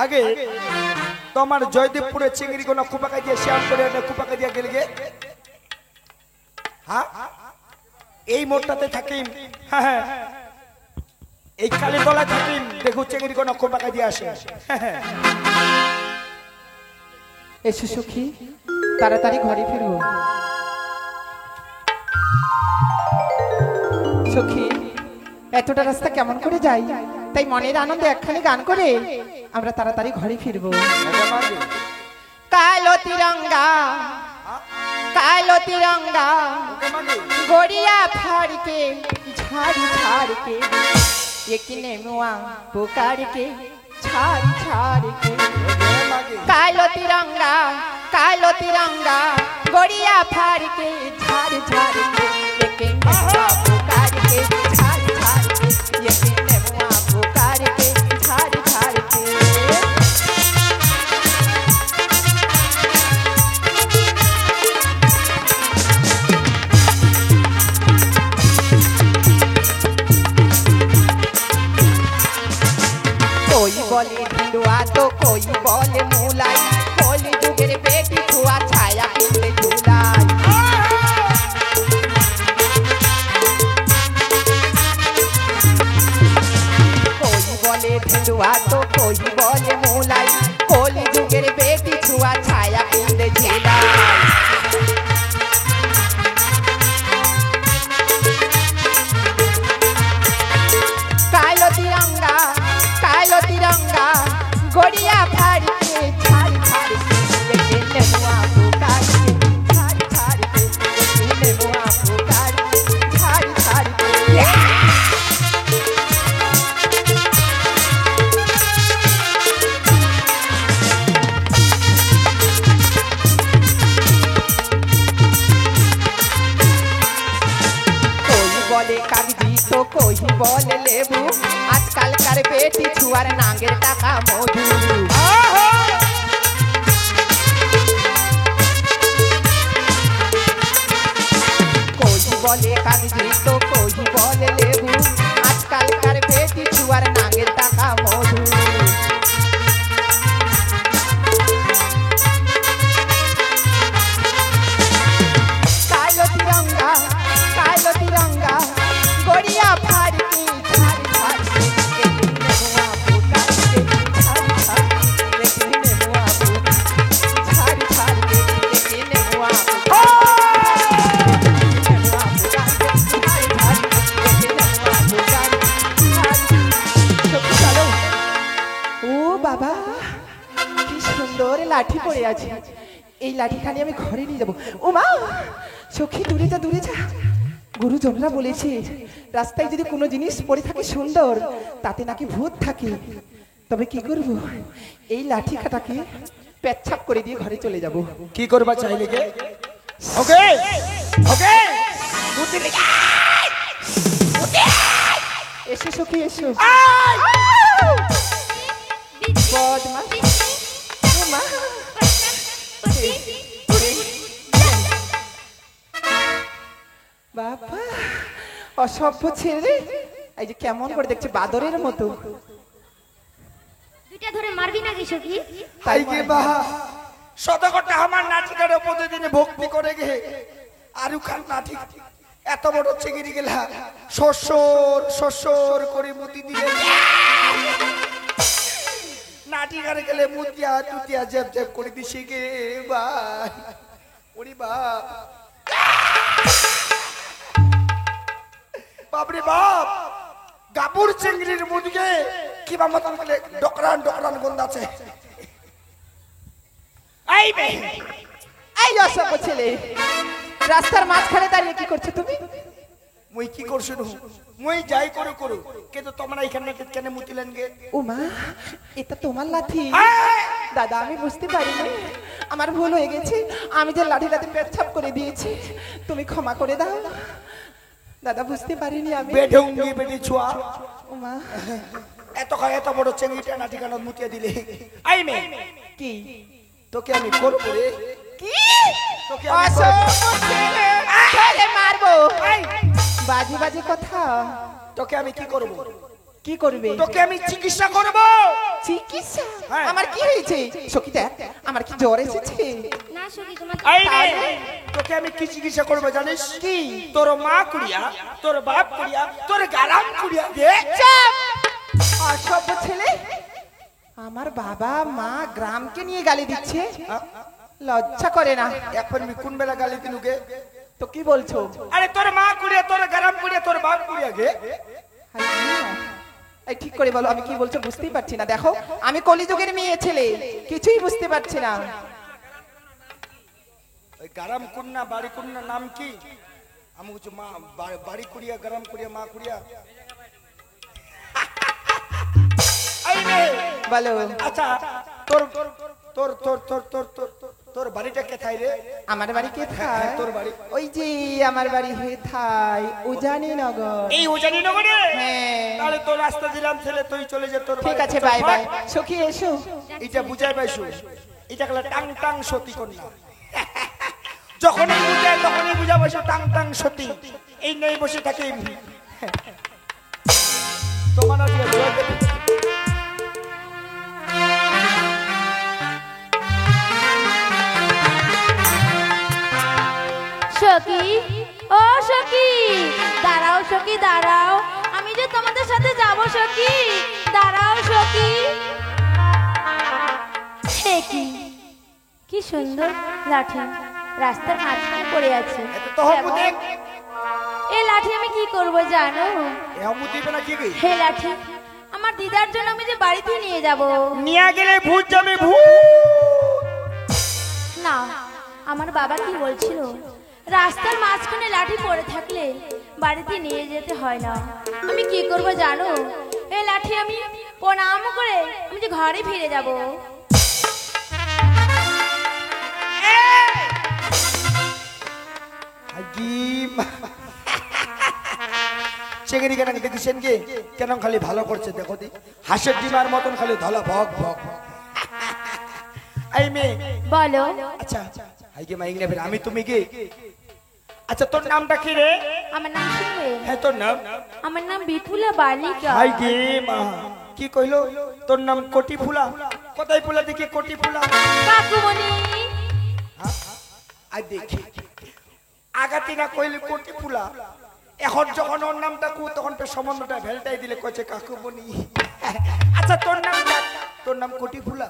আগে তোমার জয়দেবপুরে চিংড়ি কোন কুপাকা দিয়ে শ্যাম করে কুপাকা দিয়ে গেলে হ্যাঁ এই মোড়টাতে থাকিম হ্যাঁ এই কালীতলায় থাকিম দেখো চিংড়ি কোন কুপাকা দিয়ে আসে এসো সখী তাড়াতাড়ি ঘরে ফিরবো সখী এতটা রাস্তা কেমন করে যাই তাই মনের আনন্দে একখানি গান করে আমরা তাড়াতাড়ি ঘরে ফিরবো কালো তিরঙ্গা কালো তিরঙ্গা গড়িয়া ফাড়কে ঝাড়ি ঝাড়কে একিনে মুয়া পুকারকে ছাড় ছাড়কে কালো তিরঙ্গা গড়িয়া ফাড়কে ঝাড় ঝাড়কে একিনে মুয়া পুকারকে ছাড় ছাড়কে একিনে মুয়া পুকারকে ছাড় ছাড়কে कोई बोले भिंडुआ तो कोई बोले मूलाई कोली जुगेर बेटी छुआ छाया किले झूलाई कोई बोले भिंडुआ तो कोई बोले मूलाई कोली जुगेर बेटी छुआ छाया किले झूलाई कालो तिरंगा गोड़िया फाड़के झाड़ झाड़ के लेकिन मुआ पुकार के झाड़ झाड़ के लेकिन मुआ पुकार के झाड़ झाड़ के कोई बोले कागजी तो कोई बोले लेबू आजकल कर बेटी छुआर नांगेर टाका मधु कोई बोले कागजी तो कोई बोले लेबू आजकल कर बेटी छुआर नांगेर टाका मधु कालो तिरंगा गोड़िया फाड़के झाड़ झाड़ के लेकिन मुआ पुकार के झाड़ झाड़ के लेकिन मुआ पुकार झाड़ झाड़ के लेकिन मुआ पुकार ও বাবা কি সুন্দর লাঠি পড়ে আছে এই লাঠিখানি আমি ঘরে নিয়ে যাব ও মা সখী দূরে যা গুরুজনরা বলেছে রাস্তায় যদি কোনো জিনিস পড়ে থাকে সুন্দর তাতে নাকি ভূত থাকে তবে কি করব এই লাঠি কাটাকে পেচ্ছাপ করে দিয়ে ঘরে চলে যাব কি করবা চাইলে কে ওকে ওকে বুঝলি এসো সখী এসো বদমাস ও মা বাবা অসভ্য ছেলে এই যে কেমন করে দেখছে বাদরের মতো দুইটা ধরে মারবি না কি সখী তাই কে বাহা শতকটা আমার নাটিকার প্রতিদিন ভক্তি করে গে আরু খান নাটি এত বড় চিংড়ি গেলা শ্বশুর করে মুতি দিলে নাটিকারে গেলে মুতিয়া টুতিয়া জেব জেব করে দিছি গে ভাই ওরে বাপ বাপরে বাপ গাপুর চিংড়ির মুদিকে কিবা মতন গেলে ডকরান গন্ধ আছে এই অসভ্য ছেলে রাস্তার মাঝখানে দাঁড়িয়ে কি করছো তুমি মুই কি করছ মুই যাই করো কিন্তু তোমরা এখানে কেন মুতিলেন গে ও মা এটা তোমার লাঠি দাদা আমি বুঝতে পারিনি আমার ভুল হয়ে গেছে আমি যে লাঠিটাতে পেচ্ছাপ করে দিয়েছি তুমি ক্ষমা করে দাও দাদা বুঝতে পারিনি আমি বেঢঙ্গি বেডি ছোয়া ও মা এত বড় চেঙ্গিটা নাটি কানত মুতিয়ে দিলে আই মে কি তোকে আমি করব রে কি তোকে ছেলে মারবো বাজি কথা তোকে আমি কি করব কি করবে? তোকে আমি চিকিৎসা করব। চিকিৎসা? হ্যাঁ। আমার কি হয়েছে সখী? দেখ আমার কি জ্বর এসেছে? না সখী তোমার এই রে, তোকে আমি কি চিকিৎসা করব জানিস? কি? তোর মা কুড়িয়া, তোর বাপ কুড়িয়া, তোর গালাম কুড়িয়া দে। অসভ্য ছেলে, আমার বাবা মা গ্রামকে নিয়ে গালি দিচ্ছে, লজ্জা করে না? এখন আমি কোন বেলা গালি দিলুকে? তো কি বলছো? আরে তোর মা কুড়িয়া, তোর গালাম কুড়িয়া, তোর বাপ কুড়িয়া গে। এই ঠিক করে বলো, আমি কি বলছো বুঝতেই পারছি না। দেখো আমি কলিযুগের মেয়ে ছেলে, কিছুই বুঝতে পারছি না। ওই গারাম কুন্না বাড়ি কুন্না নাম কি? আমি বলছি মা বাড়ি কুড়িয়া, গারাম কুড়িয়া, মা কুড়িয়া। এই রে, বলো। আচ্ছা তোর তোর তোর তোর তোর তোর তোর তোর বাড়িটা কোথায় রে? আমার বাড়ি কে থাই? তোর বাড়ি ওই যে আমার বাড়ি হয়ে থাই উজানি নগর। এই উজানি নগরে? হ্যাঁ। তাহলে তোর রাস্তা দিলাম ছেলে, তুই চলে যা তোর ঠিক বাড়ি। আছে, বাই বাই। সখী এসো। এটা বুঝাই পাইছো? এটা গেল টাং টাং সতী কন্যা। যখনই বুঝায় তখনই বুঝা পাইছো টাং টাং সতী। এই নেই বসে থাকে তোমার আজকে জয় দেবে। সখী, ও সখী, দাঁড়াও সখী দাঁড়াও, আমি যে তোমাদের সাথে যাব সখী, দাঁড়াও সখী। সে কি, কি সুন্দর লাঠি রাস্তার মাঝখানে পড়ে আছে। তো হবুদে এই লাঠি আমি কি করব জানো? এ হবুদিবে না কি? হে লাঠি আমার দিদার জন্য আমি যে বাড়িতে নিয়ে যাব। নিয়ে গেলে ভূত যাবে, ভূত। না, আমার বাবা কি বলছিল, রাস্তার মাঝখানে লাঠি পড়ে থাকলে বাড়িতে নিয়ে যেতে হয় না। আমি কি করব জানো? এই লাঠি আমি প্রণাম করে আমি যে ঘরে ফিরে যাব। চেঙ্গিরি কেন দেখেছেন কে? কেন খালি ভালো করছে দেখো দি, হাঁসের ডিমার মতন খালি ধলা ভক ভক। এই মেয়ে বলো। আচ্ছা হাই গে মাইক নেবে, আমি তুমি কে? আচ্ছা তোর নামটা কি রে? আমার নাম শুনবে? হ্যাঁ তোর নাম? আমার নাম বিপুলা বালিকা। হাই গে মা, কি কইলো? তোর নাম কোটি ফুলা? কোথায় ফুলা দেখি কোটি ফুলা? কাকুমণি। আই দেখি আগাতি না কইলে কোটি ফুলা, এখন যখন ওর নামটা কু তখন তো সম্বন্ধটা ভেলটাই দিলে কইছে কাকুমণি। আচ্ছা তোর নাম, তোর নাম কোটি ফুলা?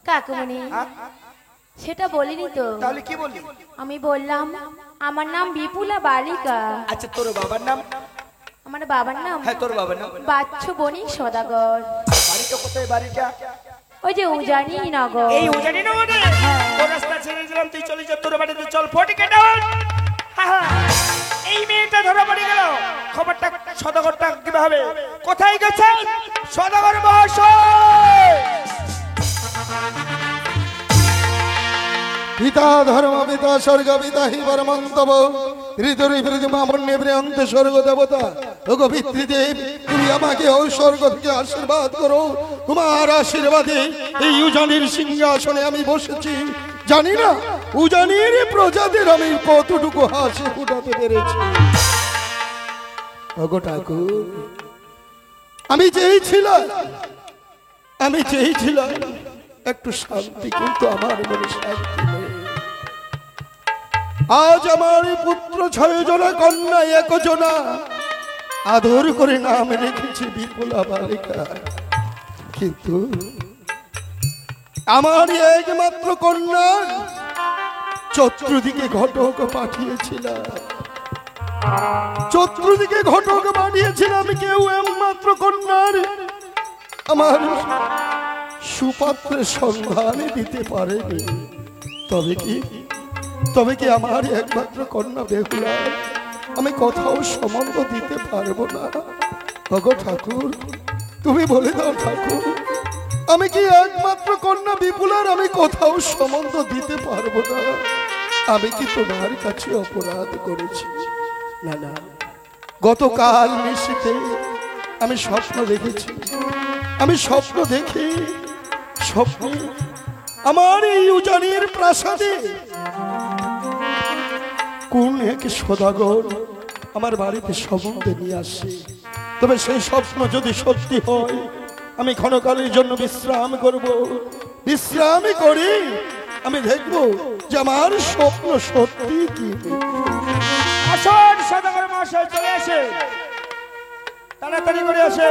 কাকুমণি হ্যাঁ? সেটা বলিনি তো। তাহলে কি বললি? আমি বললাম আমার নাম বিপুলা বালিকা। আচ্ছা তোর বাবার নাম? আমার বাবার নাম হ্যাঁ তোর বাবার নাম? বাচ্চু বণিক সদাগর। বাড়িটা কোথায়? বাড়িটা ওই যে উজানি নগর। এই উজানি নগরে? তোর রাস্তা ছেড়ে দিলাম, তুই চলে যা তোর বাড়িতে, চল ফটিকে ডাউন। এই মেয়েটা ধরা পড়ে গেল, খবরটা সদাগরটা কিভাবে হবে? কোথায় গেছে সদাগর মহাশয়? পিতা ধর্ম পিতা স্বর্গ পিতা হি পরমন্তব হৃদয় পৃথিবী মামন্যে প্রিয়ন্ত স্বর্গ দেবতা ওগো পিতৃদেব, তুমি আমাকে ওই স্বর্গ থেকে আশীর্বাদ করো। তোমার আশীর্বাদে এই উজানির সিংহাসনে আমি বসেছি। জানি না উজানির প্রজাদের আমি কতটুকু হাসি ফুটাতে পেরেছি। ওগো ঠাকুর, আমি চেয়েছিলাম একটু শান্তি, কিন্তু আমার মনে শান্তি নেই। আজ আমার পুত্র 6 জনা, কন্যা 1 জনা, আদর করে নাম রেখেছি বিপুলা বালিকা। কিন্তু আমার একমাত্র কন্যা চতুর্দিকে ঘটক পাঠিয়েছিলাম, কেউ একমাত্র কন্যার আমার সুপাত্রের সন্ধান দিতে পারেনি। তবে কি আমার একমাত্র কন্যা বেহুলা আমি কোথাও সম্বন্ধ দিতে পারবো না? ওগো ঠাকুর, তুমি বলে দাও ঠাকুর, আমি কি একমাত্র কন্যা বিপুলার আমি কোথাও সম্বন্ধ দিতে পারবো না? আমি কি তোমার কাছে অপরাধ করেছি? না, গতকাল নিশীথে আমি স্বপ্ন দেখেছি। স্বপ্নে আমার এই উজানির প্রাসাদে কোন এক সদাগর আমার বাড়িতে সম্বন্ধে নিয়ে আসে। তবে সেই স্বপ্ন যদি সত্যি হয়, আমি ক্ষণকালের জন্য বিশ্রাম করব। বিশ্রামই করি, আমি দেখব যে আমার স্বপ্ন সত্যি কি। আসুন সদাগর মহাশয়, চলে আসে, তাড়াতাড়ি করে আসে,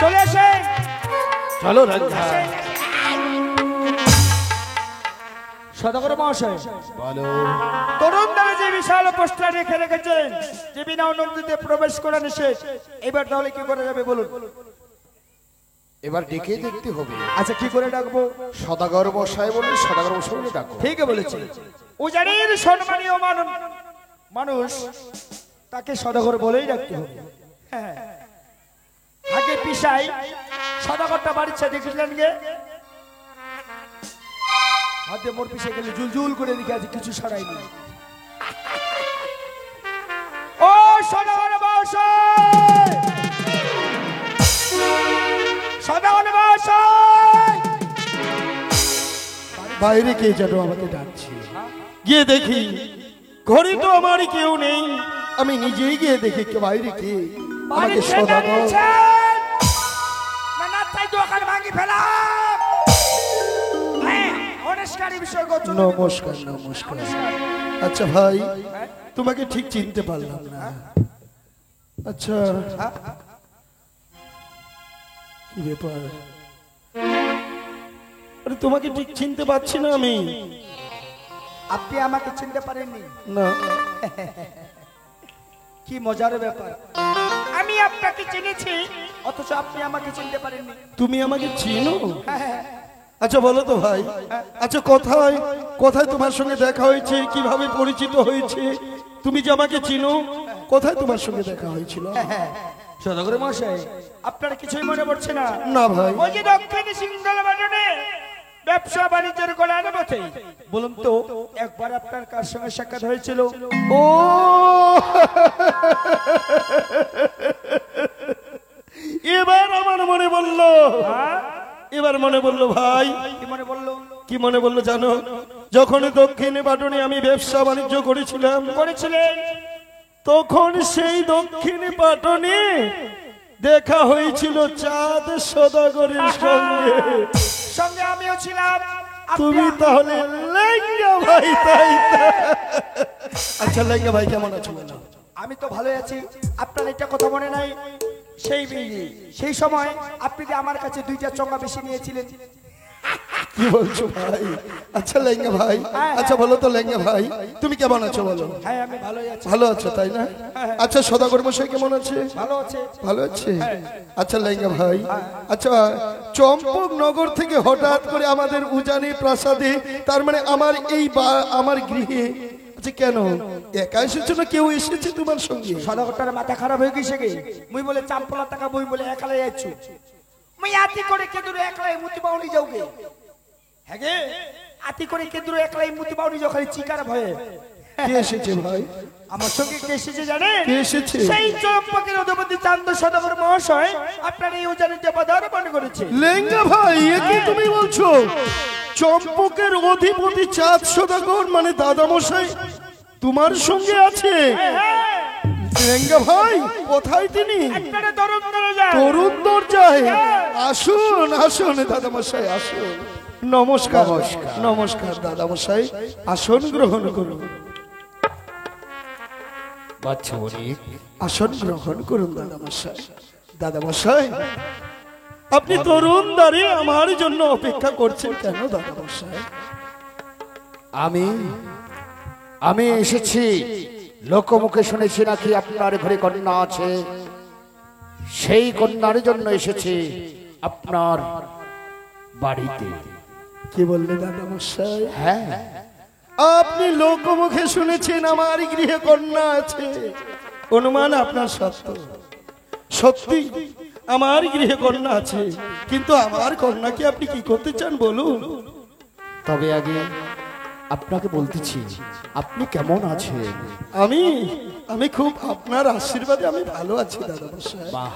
চলে আসে। চলো রাজা। সদাগর মহাশয়, বলো। তরুণ দ্বারা যে বিশাল পোস্টার রেখে রেখেছেন যে বিনা অনুমতিতে প্রবেশ করা নিষেধ, এবার তাহলে কি করা যাবে বলুন? এবার ডেকে দেখতে হবে। আচ্ছা, কি করে ডাকবো? সদাগর মশাই বললে সদাগর মশাই বলে ডাকো। ঠিক বলেছি। উজানির সম্মানীয় মানুষ, তাকে সদাগর বলেই ডাকতে হবে। হ্যাঁ, আগে পিসাই সদাগরটা বাড়িতে দেখেছিলেন গে, হাতে মোর পিছে গেলে জুলজুল করে লিখে আছে, কিছু সরাইনি। ও সদাগর মহাশয়, সদাগর মহাশয়, বাইরে কে যেন আমাকে ডাকছে। গিয়ে দেখি ঘরে তো আমার কেউ নেই, আমি নিজেই গিয়ে দেখি কে বাইরে কে আমাকে সদাগর। না না, তাই তো ওখানে ভাঙি ফেলাম। নমস্কার নমস্কার। আচ্ছা ভাই, তোমাকে ঠিক চিনতে পারলাম না। আচ্ছা, কি ব্যাপার? আরে তোমাকে ঠিক চিনতে পারছি না আমি। আপনি আমাকে চিনতে পারেননি? না। কি মজার ব্যাপার, আমি আপনাকে চিনেছি অথচ আপনি আমাকে চিনতে পারেননি। তুমি আমাকে চিনো? আচ্ছা বলো তো ভাই, আচ্ছা কোথায় কোথায় তোমার সঙ্গে দেখা হয়েছে, কিভাবে পরিচিত হয়েছে? তুমি যে আমাকে চিনো, কোথায় তোমার সঙ্গে দেখা হয়েছিল? সদাগর মহাশয়, আপনার কিছুই মনে পড়ছে না? না ভাই। ওই যে দক্ষিণ সিংহল বাটনে ব্যবসা বাণিজ্যের গলার মধ্যে, বলুন তো একবার আপনার কার সঙ্গে সাক্ষাৎ হয়েছিল? ও এবার আমার মনে বললো, এবার মনে বললো ভাই। কি মনে বললো? কি মনে বললো জানো? যখন দক্ষিণে বাটনে আমি ব্যবসা বাণিজ্য করেছিলেন, তখন সেই দক্ষিণে পাটনে দেখা হয়েছিল চাঁদ সদাগরের সঙ্গে। সঙ্গে আমিও ছিলাম। তুমি তাহলে লেঙ্গা ভাই, তাই তো? আচ্ছা লেঙ্গা ভাই কেমন আছো? আমি তো ভালোই আছি। আপনার একটা কথা মনে নাই, সেই সময় আপনি যে আমার কাছে 2টা চঙ্গা বেশি নিয়েছিলেন? কি বলছো ভাই? আচ্ছা লেঙ্গা ভাই, আচ্ছা বলো তো লেঙ্গা ভাই, তুমি কেমন আছো বলো? হ্যাঁ, আমি ভালোই আছি। ভালো আছো তাই না? আচ্ছা সদাগর মশাই কেমন আছে? ভালো আছে। ভালো আছে। আচ্ছা লেঙ্গা ভাই, আচ্ছা চম্পক নগর থেকে হঠাৎ করে আমাদের উজানি প্রাসাদে, তার মানে আমার এই আমার গৃহে, আচ্ছা কেন একা এসেছো না কেউ এসেছে তোমার সঙ্গে? সদাগরটার মাথা খারাপ হয়ে গেছে গে, মুই বলে চাম্পলা টাকা বই বলে একলাই যাচ্ছ, মুই আতি করে কেদুরে একলাই মুতি পাউনি যাও গে। হ্যাঁ গে, আতি করে কেদুরে একলাই মুতি পাউনি যাও, খালি চিকার ভয়ে। কে এসেছে ভাই? আমার সঙ্গে কে এসেছে জানে? কে এসেছে? সেই চম্পকের অধিপতি চান্দ সদাগর মহাশয় আপনার এই উজানিতে পদার্পণ করেছে। লেঙ্গা ভাই, এ কি তুমি বলছো? চম্পকের অধিপতি চাঁদ সদাগর মানে দাদা মশাই তোমার সঙ্গে আছে? লেঙ্গা ভাই, কোথায় তিনি? একবারে তরুণ দরজা। তরুণ দরজায়? আসুন আসুন দাদা মশাই আসুন। নমস্কার নমস্কার দাদা মশাই, আসন গ্রহণ করুন। বাচ্চা অনেক। আসন গ্রহণ করুন দাদা মশাই। দাদা মশাই, আপনি তরুণ দাঁড়িয়ে আমার জন্য অপেক্ষা করছেন কেন দাদা মশাই? আমি এসেছি, লোকমুখে শুনেছি নাকি আপনার ঘরে কন্যা আছে, সেই কন্যার জন্য এসেছি আপনার বাড়িতে। কি বললে দাদা মশাই? হ্যাঁ, আপনি লোকমুখে শুনেছেন আমার গৃহে কন্যা আছে, অনুমান আপনার সত্য। সত্যি আমার গৃহে কন্যা আছে, কিন্তু আমার কন্যাকে আপনি কি করতে চান বলুন? তবে আগে আপনাকে বলতেছি, আপনি কেমন আছেন? আমি খুব আপনার আশীর্বাদে আমি ভালো আছি দাদা মশাই। বাহ,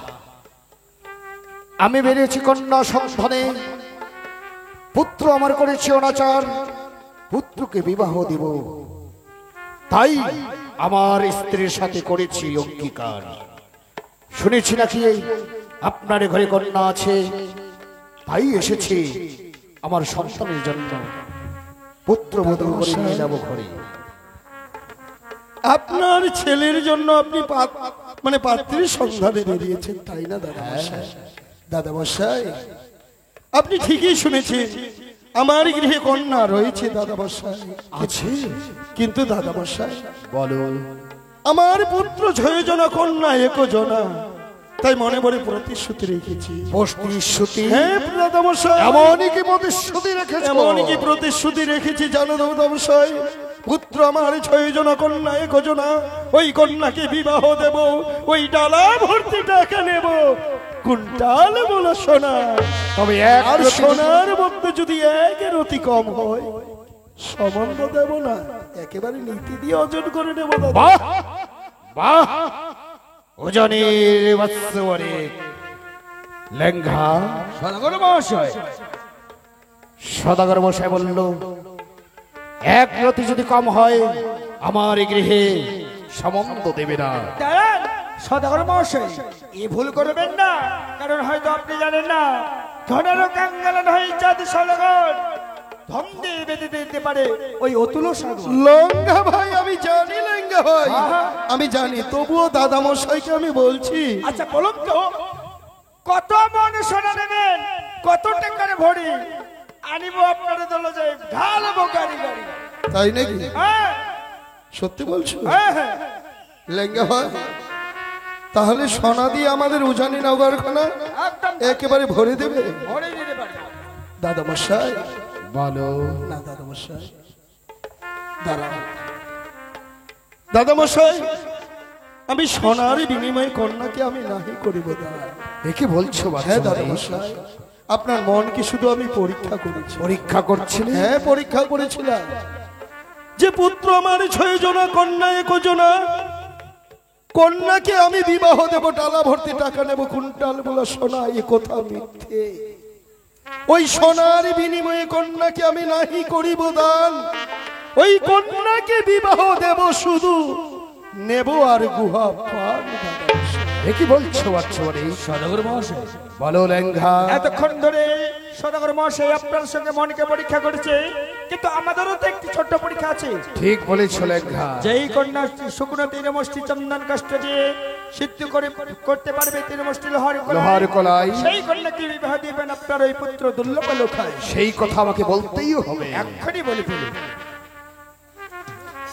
আমি বেরিয়েছি কন্যা সন্ধানে। পুত্র আমার করেছে অনাচার, পুত্রকে বিবাহ দিব, তাই আমার স্ত্রীর সাথে করেছি অঙ্গীকার। শুনেছি নাকি আপনার ঘরে কন্যা আছে, তাই এসেছি আমার সন্তানের জন্য পুত্রবধূ করে নিয়ে যাব ঘরে। আপনার ছেলের জন্য আপনি মানে পাত্রীর সন্ধানে বেরিয়েছেন, তাই না দাদা মশাই? দাদা মশাই, আপনি ঠিকই শুনেছেন, আমার গৃহে কন্যা রয়েছে দাদা মশাই। আছে? কিন্তু দাদা মশাই, বলো। আমার পুত্র 6 জনা, কন্যা 1 জনা, তাই মনে মনে প্রতিশ্রুতি রেখেছি। প্রতিশ্রুতি? হ্যাঁ দাদা মশাই, এমনই কি প্রতিশ্রুতি রেখেছো? এমনই কি প্রতিশ্রুতি রেখেছি জানো দাদা মশাই? পুত্র আমার 6 জনা, কন্যা 1 জনা, ওই কন্যাকে বিবাহ দেব, ওই ডালা ভর্তি টাকা নেব, কুইন্টাল বলো সোনা। তবে আর সোনার মধ্যে যদি 1 রতি কম হয় সম্বন্ধ দেব না, একেবারে নীতি দিয়ে অর্জন করে নেব দাদা। বাহ বাহ, ওজনের বাৎসরে লেঙ্গা। সদাগর মহাশয়, সদাগর মশাই বলল, 1 রতি যদি কম হয় আমার গৃহে সম্বন্ধ দেবে না। দাঁড়ান সদাগর মহাশয়, এ ভুল করবেন না, কারণ হয়তো আপনি জানেন না, ধনের কাঙ্গালন হয়ে চাঁদ সদাগর ধম দিয়ে বেঁধে দিতে পারে ওই অতুল সাগর। লঙ্গা ভাই, আমি জানি লঙ্গা ভাই, আমি জানি, তবুও দাদা মশাইকে আমি বলছি। আচ্ছা বলুন তো, কত মন সোনা নেবেন, কত টাকার ভরি আনিব আপনার দলে যাই, ঢালবো গাড়ি গাড়ি। তাই নাকি? হ্যাঁ সত্যি বলছো? হ্যাঁ হ্যাঁ, লেঙ্গা ভাই, তাহলে সোনা দিয়ে আমাদের উজানি নগরখানা একদম একেবারে ভরে দেবে ভরে দিতে পারে। দাদা মশাই? বলো। না দাদা মশাই, দাঁড়াও দাদা মশাই, আমি সোনার বিনিময়ে কন্যাকে আমি নাহি করিব দাদা। এ কি বলছো? হ্যাঁ দাদা মশাই, আপনার মন কি শুধু আমি পরীক্ষা করেছি। পরীক্ষা করছিলে? হ্যাঁ পরীক্ষা করেছিলাম, যে পুত্র আমার 6 জনা, কন্যা 1 জনা, কন্যাকে আমি বিবাহ দেব, ডালা ভর্তি টাকা নেব, কুইন্টাল বলা সোনা, এ কথা মিথ্যে। ওই সোনার বিনিময়ে কন্যাকে আমি নাহি করিব দান, ওই কন্যাকে বিবাহ দেব, শুধু নেব আর গুহা পান। এ কি বলছো বাচ্চারে? সদাগর মহাশয়, বলো লেঙ্গা। এতক্ষণ ধরে সদাগর মহাশয় আপনার সঙ্গে মনকে পরীক্ষা করেছে, কিন্তু আমাদেরও তো একটি ছোট্ট পরীক্ষা আছে। ঠিক বলেছো লেঙ্গা। যেই কন্যা শুকনো 3 মুষ্টি চন্দন কাষ্ঠ দিয়ে সিদ্ধ করে করতে পারবে 3 মুষ্টি লোহার কলাই, সেই কন্যাকে বিবাহ দিবেন আপনার ওই পুত্র দুর্লভ লোখায়। সেই কথা আমাকে বলতেই হবে। এক্ষুনি বলে ফেলুন।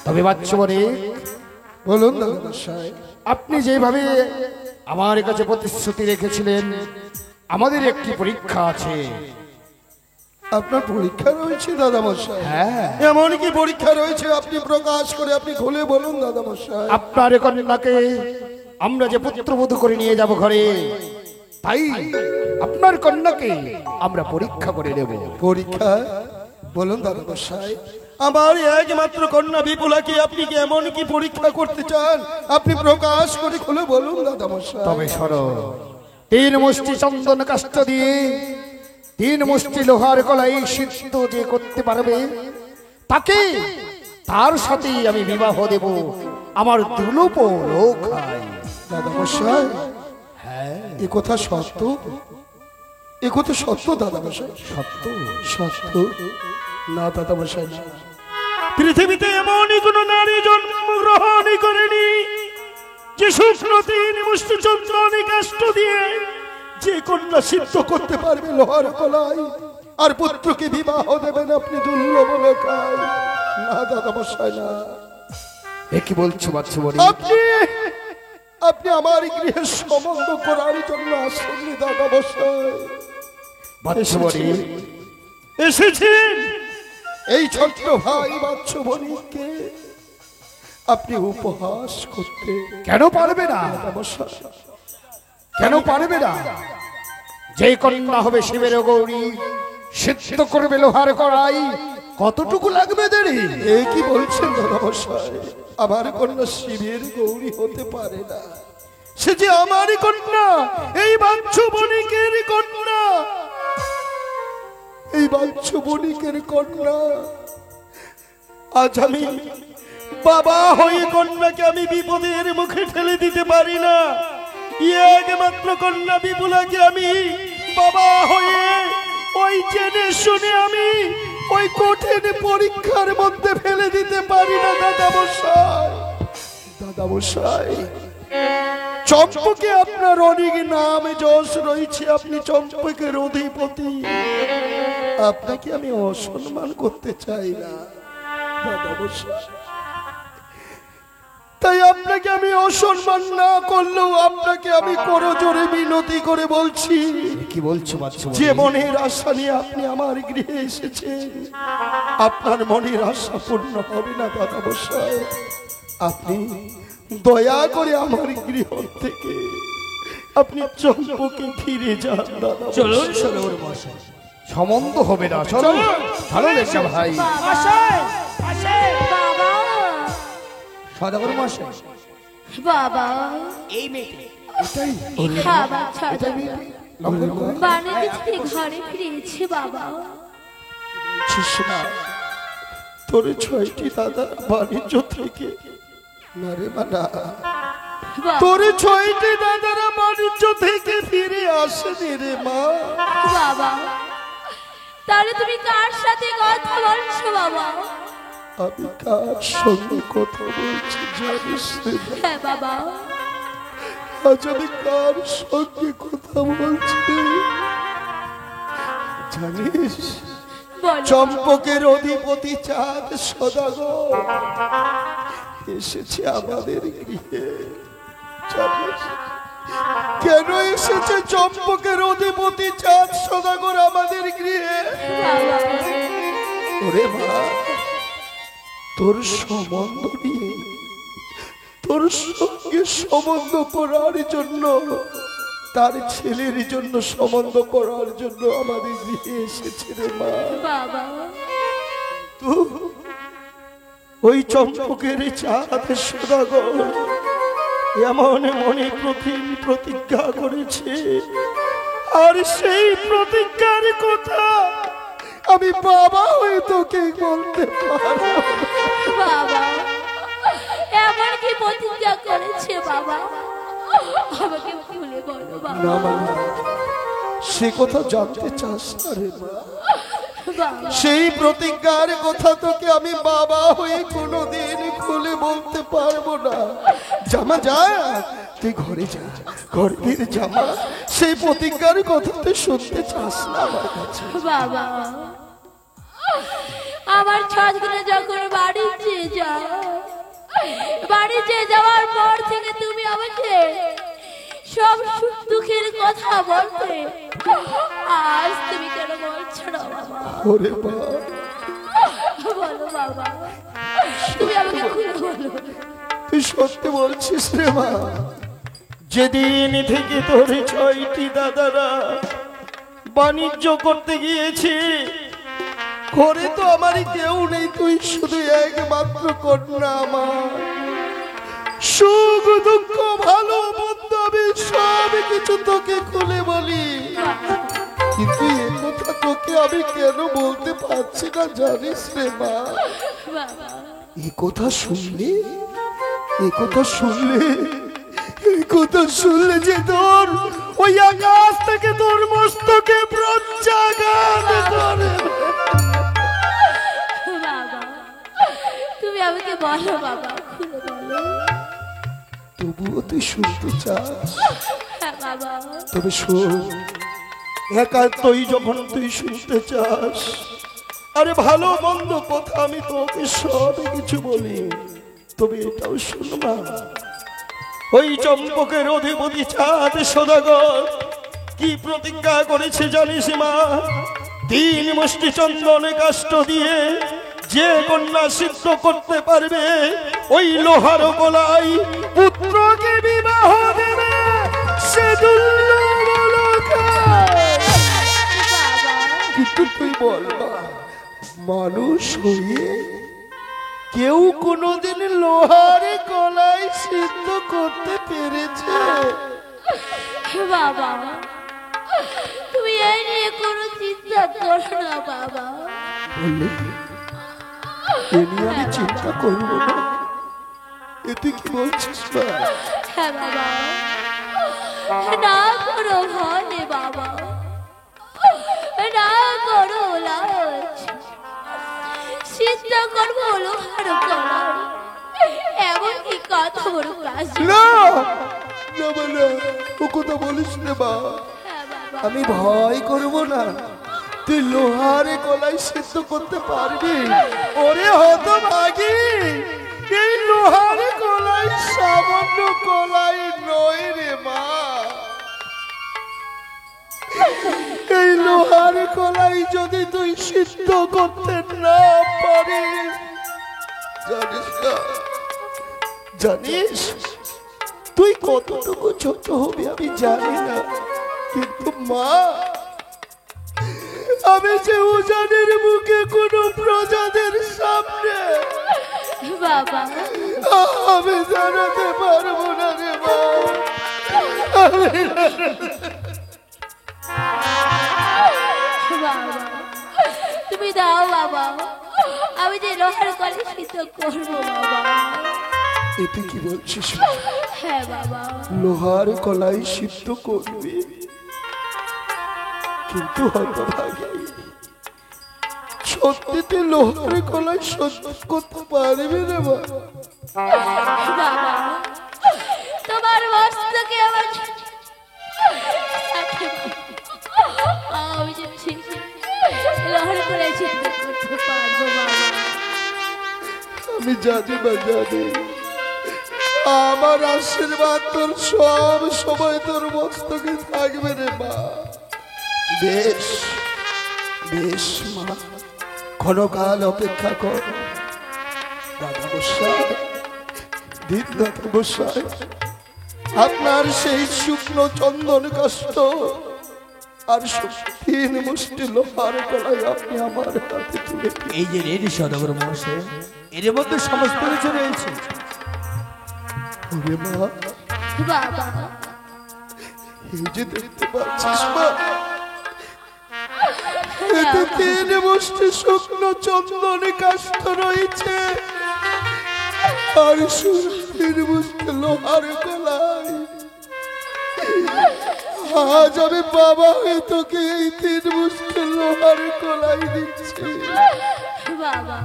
তবে বাচ্চারে, বলুন দাদা মশাই। আপনি যেভাবে আমার কাছে প্রতিশ্রুতি রেখেছিলেন, আমাদের একটি পরীক্ষা আছে। আপনার পরীক্ষা রয়েছে দাদা মশাই? হ্যাঁ। এমন কি পরীক্ষা রয়েছে আপনি প্রকাশ করে আপনি খুলে বলুন দাদা মশাই। আপনার কন্যাকে আমরা যে পুত্রবধূ করে নিয়ে যাব ঘরে, তাই আপনার কন্যাকে আমরা পরীক্ষা করে নেব। পরীক্ষা? বলুন দাদা মশাই, আমার একমাত্র কন্যা বিপুলাকে আপনি কি এমন কি পরীক্ষা করতে চান? আপনি প্রকাশ করে খুলে বলুন দাদা মশাই। তবে শোনো, 3 মুষ্টি চন্দন কাষ্ঠ দিয়ে 3 মুষ্টি লোহার কলাই সিদ্ধ যে করতে পারবে, তাকে, তার সাথেই আমি বিবাহ দেব আমার দুর্লভ লোখায়। দাদা মশাই, হ্যাঁ এ কথা সত্য? এ কথা সত্য দাদা মশাই? সত্য। সত্য? না দাদা মশাই, না, পৃথিবীতে এমনই কোন নারী জন্মগ্রহণই করেনি যে শুকনো 3 মুষ্টি চন্দন কাষ্ঠ দিয়ে যে কন্যা সিদ্ধ করতে পারবে লোহার কলাই, আর পুত্রকে বিবাহ দেবেন আপনি দুর্লভ লোকায়। না দাদা মশাই, না। এ কি বলছো বাচ্চাবনি? আপনি আমার গৃহে সম্বন্ধ করার জন্য আসেননি দাদা মশাই। বাচ্চাবনি, এসেছেন এই ছোট্ট ভাই বাচ্চাবনিকে আপনি উপহাস করতে। কেন পারবে না? দাদা মশাই, কেন পারবে না? যে কন্যা হবে শিবের গৌরী, সিদ্ধ করবে লোহার কড়াই, কতটুকু লাগবে দেরি? এই কি বলছেন দাদা মশাই? আমার কন্যা শিবের গৌরী হতে পারে না, সে যে আমারই কন্যা, এই বাচ্চু বণিকের কন্যা, এই বাচ্চু বণিকের কন্যা। আজ আমি বাবা হয়ে কন্যাকে আমি বিপদের মুখে ঠেলে দিতে পারি না। একমাত্র কন্যা বিপুলাকে আমি বাবা হয়ে ওই জেনে শুনে আমি ওই কঠিন পরীক্ষার মধ্যে ফেলে দিতে পারি না দাদা মশাই। দাদা মশাই, চম্পকে আপনার অনেক নাম যশ রয়েছে, আপনি চম্পকের অধিপতি, আপনাকে আমি অসম্মান করতে চাই না দাদা মশাই। তাই আপনাকে আমি অসম্মান না করলেও আপনাকে আমি করজোরে মিনতি করে বলছি, কি বলছো বাচ্চা? যে মনের আশা নিয়ে আপনি আমার গৃহে এসেছেন, আপনার মনের আশা পূর্ণ হবে না দাদা মশাই। আপনি দয়া করে আমার গৃহ থেকে আপনি চম্পকে ফিরে যান দাদা। চলুন সরোবর মশাই, সম্বন্ধ হবে না, চলো চলো রেখা ভাই। মশাই মশাই বাবা সদাগর মশাই, বাবা এই মেয়েটি খাবার ছাড়া লঙ্গর কর। বাণিজ্য থেকে ঘরে ফিরেছে বাবা। বলছিস না তোর 6টি দাদা বাণিজ্য থেকে? না রে মানা, বাবা, তোর 6টি দাদারা বাণিজ্য থেকে ফিরে আসেনি রে মা। বাবা তাহলে তুমি কার সাথে কথা বলছো বাবা? আমি কার সঙ্গে কথা বলছি জানিস রে মা? হ্যাঁ বাবা, আজ আমি কার সঙ্গে কথা বলছি জানিস? বলো। চম্পকের অধিপতি চাঁদ সদাগর এসেছে আমাদের গৃহে। জানিস কেন এসেছে চম্পকের অধিপতি চাঁদ সদাগর আমাদের গৃহে? বাবা, ওরে মা, তোর সম্বন্ধ নিয়ে তোর সঙ্গে সম্বন্ধ করার জন্য, তার ছেলের জন্য সম্বন্ধ করার জন্য আমাদের গৃহে এসেছে রে মা। বাবা, তো ওই চম্পকের চাঁদ সদাগর এমন মনে প্রতিজ্ঞা করেছে, আর সেই প্রতিজ্ঞার কথা আমি বাবা হয়ে তোকে বলতে পারবো না। বাবা এমন কি প্রতিজ্ঞা করেছে বাবা? আমাকে খুলে বলো বাবা। না মা, সে কথা জানতে চাস না রে মা। বাবা, সেই প্রতিজ্ঞার কথা তোকে আমি বাবা হয়ে কোনোদিন খুলে বলতে পারবো না। জামা যা, তুই ঘরে যা, ঘরের জামা। সেই প্রতিজ্ঞার কথা তুই শুনতে চাস না আমার কাছে। বাবা আমার ছাদগুলো যখন বাড়িতে যাও, বাড়িতে যাওয়ার পর থেকে তুমি আমাকে সব সুখ দুঃখের কথা বলতে, আজ তুমি কেন বলছো না বাবা? ওরে মা, বলো বাবা, তুমি আমাকে খুলে বলো। তুই সত্যি বলছিস রে মা? যেদিন থেকে তোর 6টি দাদারা বাণিজ্য করতে গিয়েছে, ঘরে তো আমারই কেউ নেই, তুই শুধু একমাত্র কন্যা আমার। সুখ দুঃখ ভালো মন্দ আমি সব কিছু তোকে খুলে বলি, কিন্তু এ কথা তোকে আমি কেন বলতে পারছি না জানিস রে মা? বাবা, এই কথা শুনলে, এই কথা শুনলে, এই কথা শুনলে যে তোর ওই আকাশ থেকে তোর মস্তকে প্রত্যাঘাত করে। বাবা তুমি আমাকে বলো বাবা, খুলে বলো। তবুও তুই শুনতে চাস? হ্যাঁ বাবা, তবে শোন, একান্তই যখন তুই শুনতে চাস, আরে ভালো মন্দ কথা আমি তোকে সব কিছু বলি, তবে এটাও শুনবা। ওই চম্পকের অধিপতি চাঁদ সদাগর কি প্রতিজ্ঞা করেছে জানিস মা? 3 মুষ্টি চন্দনে কাষ্ঠ দিয়ে যে কন্যা সিদ্ধ করতে পারবে, ওই লোহার গলায় পুত্রকে বিবাহ দেবে, সে কিন্তু তুই বল না, মানুষ হয়ে কেউ কোনোদিন লোহার গলায় সিদ্ধ করতে পেরেছে? বাবা তুমি এই নিয়ে কোনো চিন্তা করো না বাবা। বললে এ নিয়ে আমি চিন্তা করবো না? এ তুই কি বলছিস মা? হ্যাঁ বাবা, না করো ভয় বাবা, না করো লাজ, সিদ্ধ করবো লোহার কলাই, এমন কি কথা বড় কাজ। না না মা, না, ও কথা বলিস না মা। হ্যাঁ বাবা, আমি ভয় করব না, তুই লোহারে কলাই সিদ্ধ করতে পারবি? ওরে হতভাগী, এই লোহারে কলাই সামান্য কলাই নয় রে মা। এই লোহার কলাই যদি তুই সিদ্ধ করতে না পারিস, জানিস না, জানিস তুই কতটুকু ছোট হবি আমি জানি না, কিন্তু মা, আমি যে উজানের মুখে কোনো প্রজাদের সামনে বাবা, আমি জানাতে পারবো না রে মা। বাবা, তুমি দাও বাবা, আমি যে লোহার কলাই সিদ্ধ করবো বাবা। এতে কি বলছিস? হ্যাঁ বাবা, লোহার কলাই সিদ্ধ করবি? কিন্তু হতভাগী, সত্যি তুই লোহার কলাই সহ্য করতে পারবি রে মা? বাবা, তোমার মস্তকে আমার আমি যে ঠিক লোহার কলাই সিদ্ধ করতে পারবো বাবা। আমি জানি মা, জানি আমার আশীর্বাদ তোর সব সময় তোর মস্তকে থাকবে রে মা। বেশ বেশ মা, ক্ষণকাল অপেক্ষা কর। দাদা গোসাই, দিন দাদা গোসাই, আপনার সেই শুকনো চন্দন কাষ্ঠ আর 3 মুষ্টি লোহার কলাই আপনি আমার হাতে তুলে দিন। এই যে রেডি সদাগর মহাশয়, এর মধ্যে সমস্ত কিছু রয়েছে। ওরে মা, বাবা, এই যে দেখতে পাচ্ছিস মা, এতে 3 মুষ্টি শুকনো চন্দন কাষ্ঠ রয়েছে আর 3 মুষ্টি লোহার কলাই। আজ আমি বাবা হয়ে তোকে এই 3 মুষ্টি লোহার কলাই দিচ্ছি। বাবা,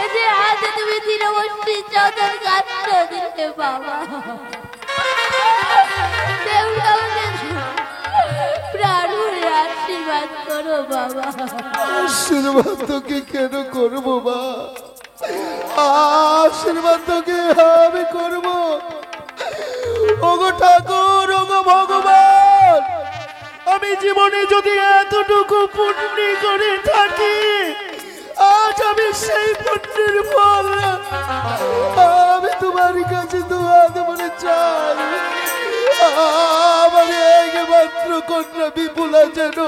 এই যে আজ তুমি তৃণমূর্তি চৌধুর কাষ্ট দিলে বাবা, প্রাণ ভরে আশীর্বাদ করো বাবা। আশীর্বাদ তোকে কেন করবো মা? আশীর্বাদ তোকে আমি করবো। ওগো ঠাকুর, ওগো ভগবান, আমি জীবনে যদি এতটুকু পুণ্য করে থাকি, আজ আমি সেই পুণ্যের ফল আমি তোমার কাছে দোয়াদ মনে চাই। আমার একমাত্র কন্যা বিপুলা যেন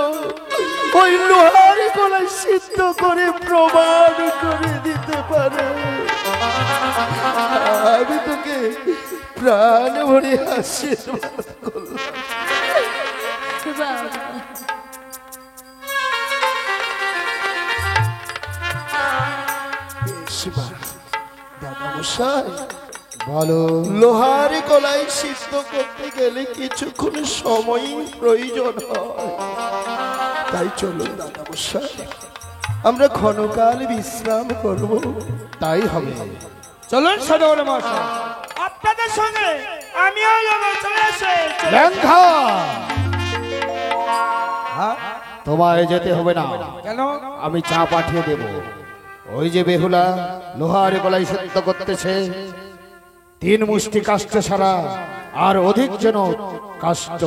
ওই লোহার কলাই সিদ্ধ করে প্রমাণ করে দিতে পারে। আমি তোকে প্রাণ ভরে আশীর্বাদ করলাম। বাবা, দাদা মশাই, বলো। লোহার কলাই সিদ্ধ করতে গেলে কিছুক্ষণ সময় প্রয়োজন হয়, তাই চলুন দাদা মশাই, আমরা ক্ষণকাল বিশ্রাম করব। তাই হবে। চলুন সদাগর মহাশয়, আপনাদের সঙ্গে আমিও যাবো। চলে আসে। ল্যাংঘা, হ্যাঁ, তোমায় যেতে হবে না, কেন? আমি চা পাঠিয়ে দেব। ওই যে বেহুলা লোহার গলায় সিদ্ধ করতেছে, 3 মুষ্টি কাষ্ঠ ছাড়া আর অধিক যেন কাষ্ঠ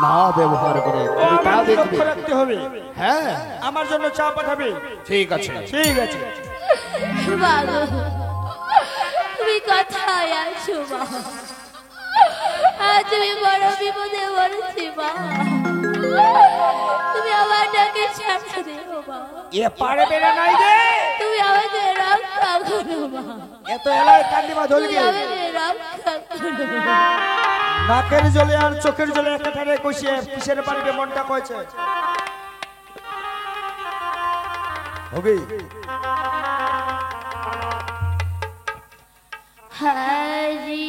না ব্যবহার করে, তুমি তা আমার দেখবে। লক্ষ্য রাখতে হবে। হ্যাঁ, আমার জন্য চা পাঠাবে। ঠিক আছে। ঠিক আছে। বাবা, তুমি কোথায় আছো মা? আজ তুমি বড় বিপদে পড়েছি মা, তুমি আমার ডাকে সাড়া দিও মা, এ পারবে না নাই রে। তুমি আমাকে রক্ষা করো মা, এত এলায় কান্দিমা তুমি ধরবি। আমাকে রক্ষা করো মা। নাকের জলে আর চোখের জলে একাঠারে কষিয়ে কিসের পারবে মনটা কয়েছে। হবে হরি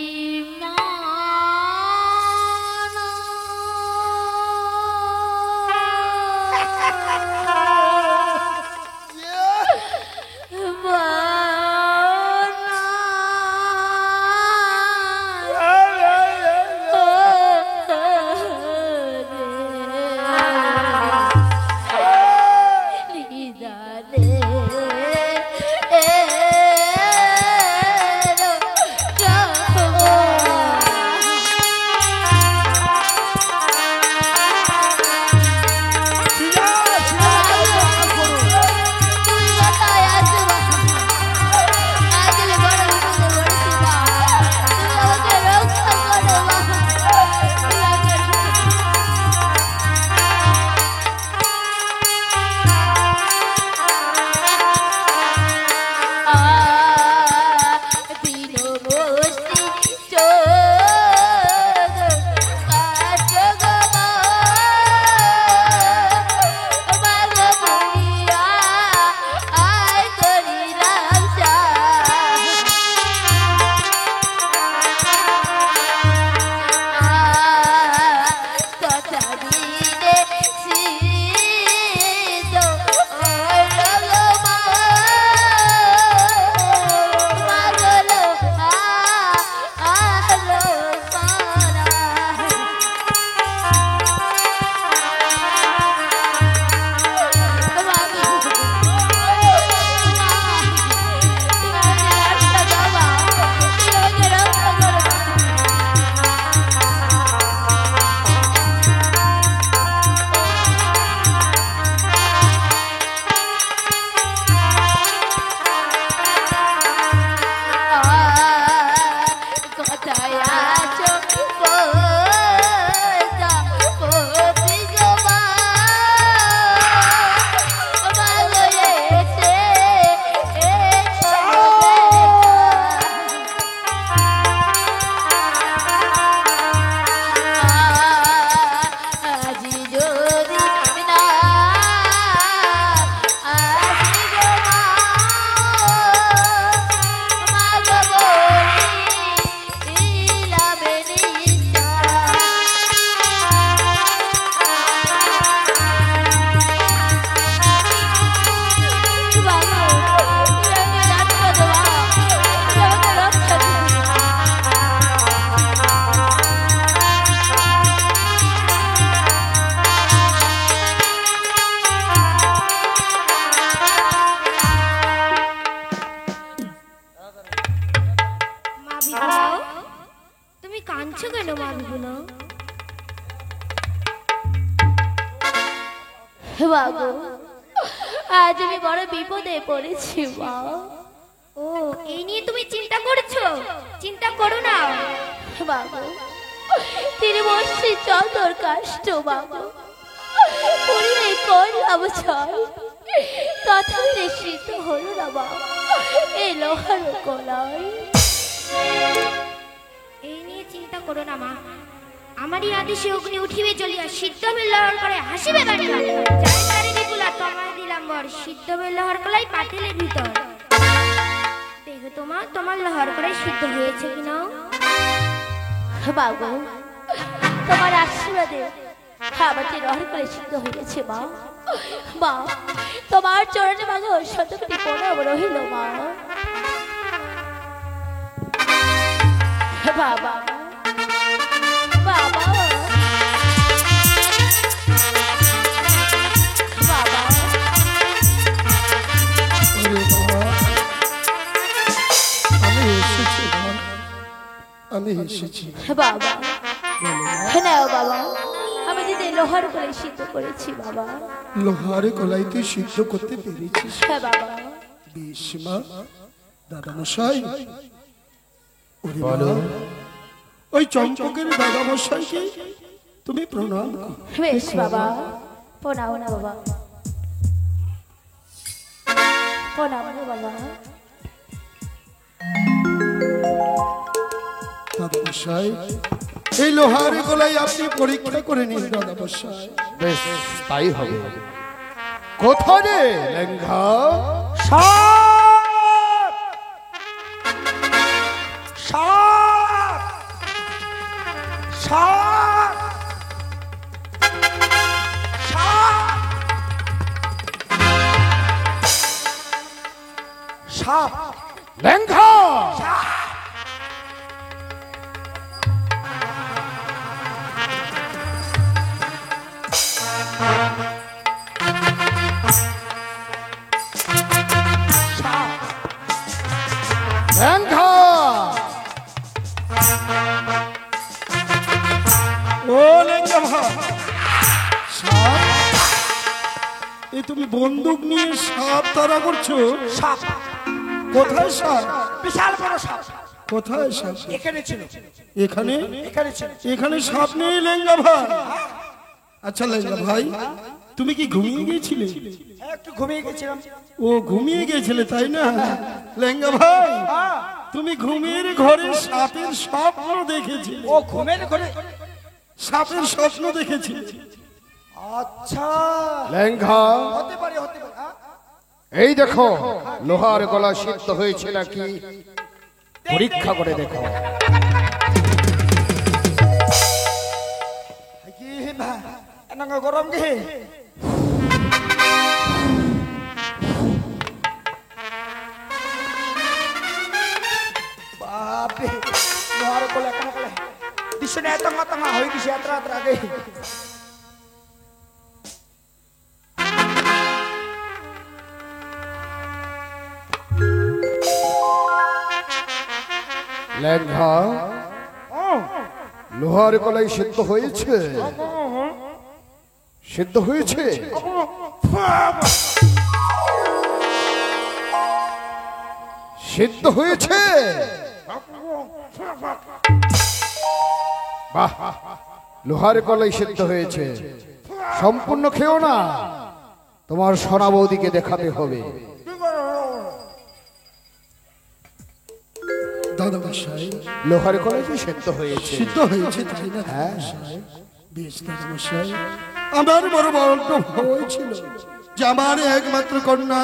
কাঁদছো কেন মা বিপুলা? বাবু আজ আমি বড় বিপদে পড়েছি মা। ও এই নিয়ে তুমি চিন্তা করছো? চিন্তা করো না বাবু, তিনি বসছি চন্দর কাষ্ট বাবু পুরিয়ে করলাম ছয় তথাপি নিশ্চিত হলো না বাবা এই লোহার কলাই। এই নিয়ে চিন্তা করো না মা, আমারই আদেশে অগ্নি উঠিবে চলিয়া সিদ্ধ লহর করে হাসিবে বাড়ি বাড়ি যাই তারে বিপুলা তোমায় দিলাম বর সিদ্ধ লহর কলাই পাতিলের ভিতর। দেখো তোমার লহর করে সিদ্ধ হয়েছে কিনা বাবু, তোমার আশীর্বাদে আমার যে লহর করে সিদ্ধ হয়েছে মা। মা তোমার চরণে মাগো শতকোটি প্রণাম রহিল মা। বাবা বাবা বাবা আমি এসেছি বাবা। হ্যাঁ বাবা, আমি যদি লোহার করে সিদ্ধ করেছি বাবা। লোহারে কলাইতে সিদ্ধ করতে পেরেছিস? হ্যাঁ বাবা। বেশ মা, দাদা মশাই ওই চম্পকের দাদা মশাইকে তুমি প্রণাম করো। বেশ বাবা, প্রণাম না বাবা, প্রণাম না বাবা। দাদা মশাই এই লোহারে কলাই আপনি পরীক্ষা করে নিন দাদা মশাই। বেশ তাই হবে। কোথায় রে লেঙ্গা? সাপ। লেঙ্গা লেঙ্গা ও লেঙ্গা ভাই, সাপ? এই তুমি বন্দুক নিয়ে সাপ তাড়া করছো? সাপ, কোথায় সাপ? বিশাল বড় সাপ কোথায় সাপ? এখানে ছিল, এখানে? এখানে ছিল। এখানে সাপ নেই লেঙ্গা ভাই। আচ্ছা লেঙ্গা ভাই, তুমি কি ঘুমিয়ে গিয়েছিলে? একটু ঘুমিয়ে গেছিলাম। ও ঘুমিয়ে গিয়েছিলে তাই না? লেঙ্গা ভাই, তুমি ঘুমের ঘরে সাপের স্বপ্ন দেখেছিলে? ও ঘুমের ঘরে? সাপের স্বপ্ন দেখেছি। আচ্ছা, লেঙ্গা হতে পারে, হতে পারে। এই দেখো লোহার গলা সিদ্ধ হয়েছে নাকি পরীক্ষা করে দেখো। কি ভাই, এনাঙ্গা গরম গে? বাপরে, লোহার কোলে কেন কোলে দিশনে এত মাথা হয়ে গেছে এত রাত আগে। লেঙ্গা লোহার গলায় সিদ্ধ হয়েছে? সিদ্ধ হয়েছে? সিদ্ধ হয়েছে? বাহ, লোহার গলায় সিদ্ধ হয়েছে। সম্পূর্ণ খেও না, তোমার সোনা বৌদিকে দেখাতে হবে। দাদা মশাই, লোহার গলায় যে সিদ্ধ হয়েছে। সিদ্ধ হয়েছে তাই না? হ্যাঁ বেশ দাদা মশাই, আমার বড় বড় ভয় ছিল যে আমার একমাত্র কন্যা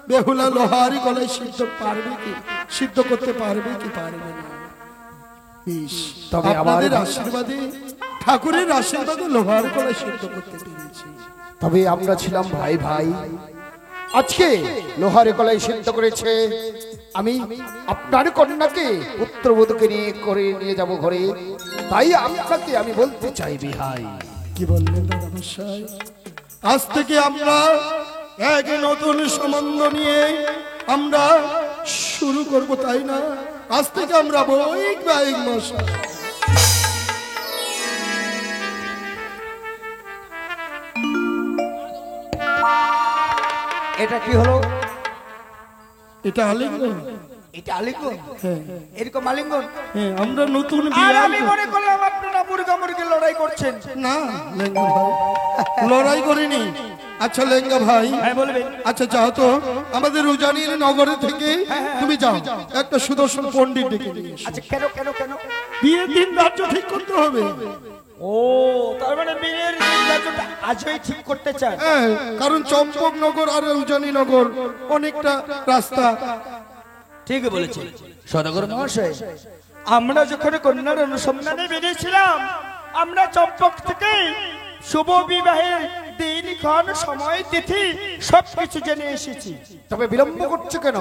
বেহুলা লোহার গলায় সিদ্ধ পারবে কি, সিদ্ধ করতে পারবে কি পারবে না। বেশ, তবে আপনাদের আমার- আশীর্বাদে, ঠাকুরের আশীর্বাদে লোহার গলায় সিদ্ধ করতে পেরেছি। তবে আমরা ছিলাম ভাই ভাই, আজকে লোহার গলায় সিদ্ধ করেছে। আমি আপনার কন্যাকে পুত্রবধূকে নিয়ে যাব ঘরে, তাই আপনাকে আমি বলতে চাই বিহাই। কি বললেন দাদা মশাই? আজ থেকে আমরা এক নতুন সম্বন্ধ নিয়ে আমরা শুরু করব তাই না? আজ থেকে আমরা বৈক বাইক মশাই। এটা কি হলো? এটা আলিঙ্গন? এটা আলিঙ্গন? হ্যাঁ এরকম আলিঙ্গন? হ্যাঁ, আমরা নতুন আর বিয়ে আমি মনে করলাম আপনারা মুরগা মুরগি লড়াই করছেন। না লেঙ্গা ভাই, লড়াই করিনি। আচ্ছা লেঙ্গা ভাই, হ্যাঁ বলবেন। আচ্ছা যাও তো আমাদের উজানির নগরে থেকে তুমি যাও, একটা সুদর্শন পণ্ডিত ডেকে নিয়ে এসো। আচ্ছা কেন কেন কেন? বিয়ের দিন ধার্য ঠিক করতে হবে। ও তার মানে বিয়ের দিনটা আজই ঠিক করতে চান? হ্যাঁ, কারণ চম্পকনগর আর উজানিনগর অনেকটা রাস্তা। ঠিকই বলেছেন সদাগর মহাশয়। আমরা যখন কন্যার অনুসন্ধানে বেরিয়েছিলাম, আমরা চম্পক থেকে শুভ বিবাহের দিন ক্ষণ সময় তিথি সবকিছু জেনে এসেছি। তবে বিলম্ব করছো কেন?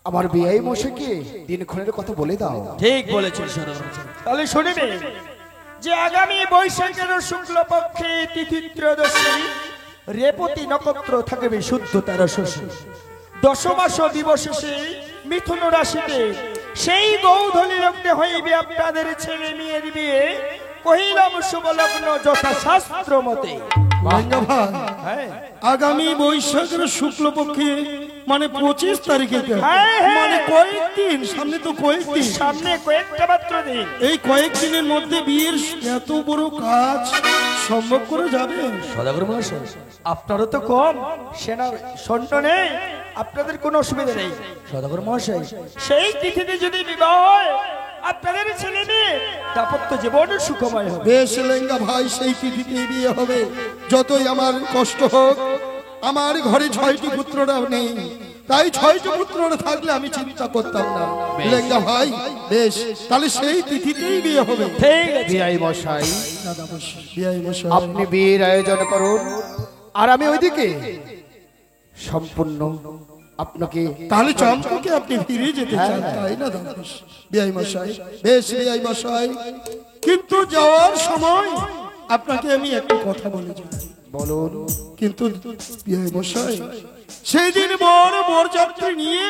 আমার বিয়াই মশাইকে দিনক্ষণের কথা বলে দাও। ঠিক বলেছেন সদাগর মহাশয়। তাহলে শুনবে যে আগামী বৈশাখের শুক্লপক্ষে তিথি ত্রয়োদশী রেবতী নক্ষত্র থাকবে শুদ্ধ 13 দশমাস দিবসে মিথুন রাশিতে সেই গৌধলী লগ্নে হইবে আপনাদের ছেলে মেয়ের বিয়ে। কহিলাম শুভ লগ্ন যথা শাস্ত্র মতে। লেঙ্গা ভাই, হ্যাঁ আগামী বৈশাখের শুক্লপক্ষে মানে 25 তারিখে, হ্যাঁ, হ্যাঁ। মানে কয়েকদিন সামনে, তো কয়েকদিন, সামনে কয়েকটা মাত্র দিন। এই কয়েকদিনের মধ্যে বিয়ের এত বড় কাজ সম্ভব করে যাবে? সদাগর মহাশয়, আপনারও তো কম সেনা সৈন্য নেই, আপনাদের কোনো অসুবিধা নেই। সদাগর মহাশয়, সেই তিথিতে যদি বিবাহ হয় আপনাদের ছেলে মেয়ে দাম্পত্য জীবন সুখময় হবে। বেশ লেঙ্গা ভাই, সেই তিথিতে বিয়ে হবে। যতই আমার কষ্ট হোক, আমার ঘরে 6টি পুত্ররা নেই, তাই 6টি পুত্ররা থাকলে আমি চিন্তা করতাম না। লেঙ্গা ভাই বেশ, তাহলে সেই তিথিতেই বিয়ে হবে। ঠিক আছে বিয়াই মশাই, দাদা মশাই, বিয়াই মশাই, আপনি বিয়ের আয়োজন করুন, আর আমি ওইদিকে সম্পূর্ণ আপনাকে তাহলে চম্পকে আপনি ফিরে যেতে চান তাই না দাদাস বিআই মশাই? বেশ বিআই মশাই, কিন্তু যাওয়ার সময় আপনাকে আমি একটা কথা বলে যাই। বলুন। কিন্তু বিআই মশাই, সেই দিন বড় বরযাত্রী নিয়ে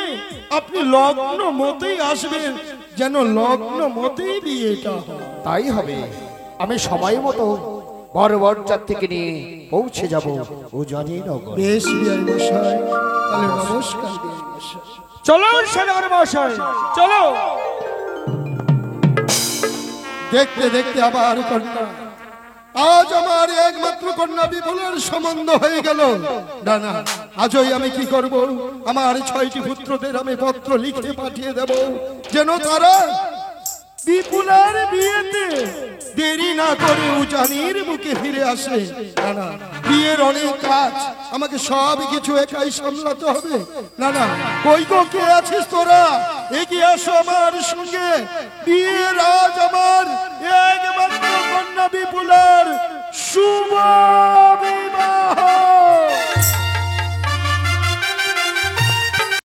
আপনি লগ্ন মতেই আসবেন, যেন লগ্ন মতেই বিয়েটা হয়। তাই হবে। আমি সময় মতো বড় যাত্রীকে নিয়ে পৌঁছে যাব ও জানি নগর। বেশ বিআই মশাই, তাহলে নমস্কার বিআই মশাই। চলো সদাগর মহাশয়, চলো। দেখতে দেখতে আবার কন্যা, আজ আমার একমাত্র কন্যা বিপুলের সম্বন্ধ হয়ে গেল। না না, আজই আমি কি করব, আমার 6টি পুত্রদের আমি পত্র লিখে পাঠিয়ে দেব, যেন তারা বিপুলের বিয়েতে দেরি না করে উজানির বুকে ফিরে আসে। না না, বিয়ের অনেক কাজ, আমাকে সব কিছু একাই সামলাতে হবে। না না, কই গো, কে আছিস তোরা? এগিয়ে আসো আমার সঙ্গে। বিয়ের আজ আমার একমাত্র কন্যা বিপুলের শুভ